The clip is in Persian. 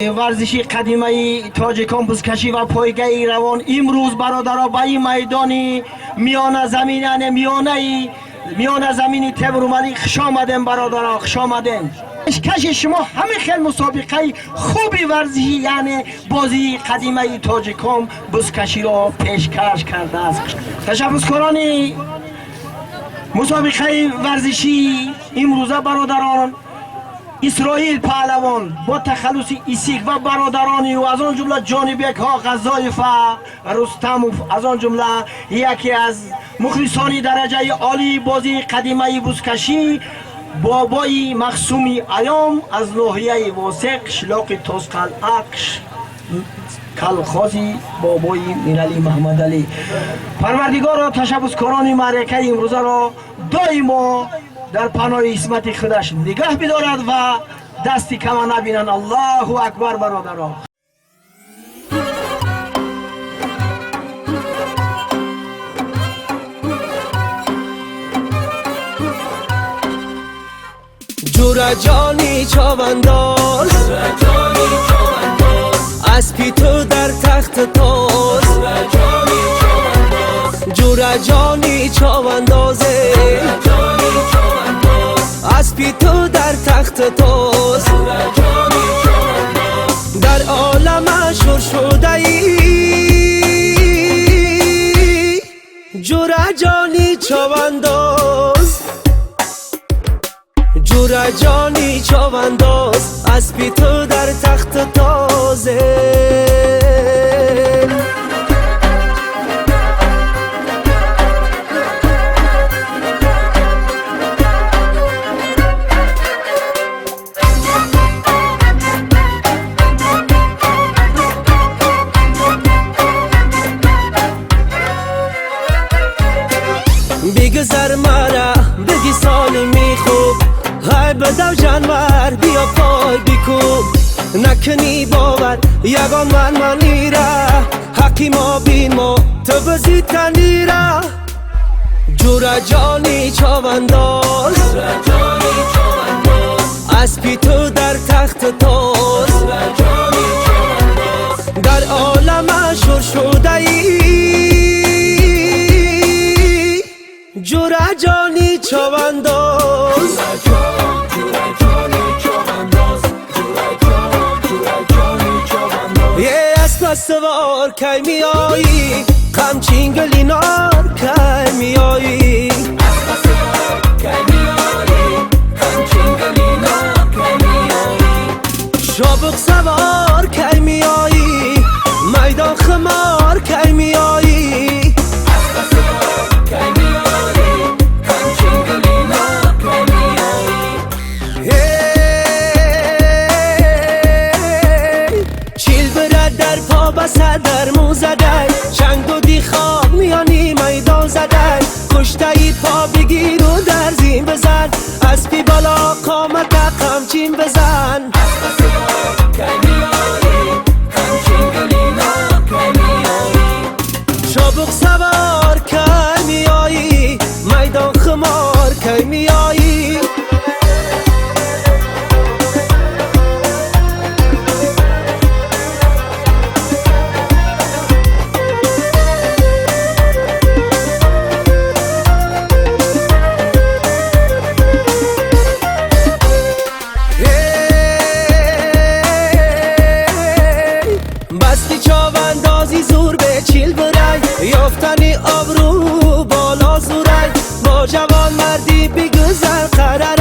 ورزشی قدیمی تاجیکان بزکشی و پایگاه روان امروز برادرها به این میدانی میان زمین یعنی میان زمین تبرومالی خوش آمدین برادرها، خوش آمدین. کشی شما همه خیلی مسابقه خوبی ورزشی یعنی بازی قدیمی تاجیکان بزکشی را پیشکش کرده است. تشبسکارانی مسابقه ورزشی امروزه برادران اسرائیل پهلوان با تخلص ایسیک و برادرانی و از آن جمله جانبیک ها غزایف رستم از آن جمله یکی از مخلصانی درجه عالی بازی قدیمی بزکشی بابای مخصومی ایام از ناحیه واسق شلاق تسقل اکش کلخازی بابای مینالی محمد علی. پروردگار را تشبسکاران معرکه امروزه را دائما در پناه اسمت خودش نگاه بدارد و دستی کما نبینند. الله اکبر برادران. جورا جانی چاونداز اسپی تو در تخت تاز جورا جانی چاوندازه اسپی تو در تخت تاز در عالم اشور شده ای جورا جانی چاونداز جورا جانی چاونداز اسپی تو در تخت تازه بگذر مرا بگی سالمی خوب های بدو جانور بیا پای بیکوب نکنی باور یگان منی را حقی ما بین ما تو بزید تنی را جورا جانی چاونداز اسپی تو در تخت تاز در عالم اشور شده ای جورا جانی چاونداز یه اسب سوار کی میایی قمچین گلینار کی میایی شابق سوار کی میایی میدان خمار کی میایی بسر در مو زدن چنگ و دی خواب میانی میدان زدن کشته ای پا بگیر و در زین بزن اسبی بالا قامت قمچین بزن شابق سوار کی میایی میدان خمار کی میایی زور به چیل برای یافتنی آبرو بالا زورای با جوان مردی بگذر قرار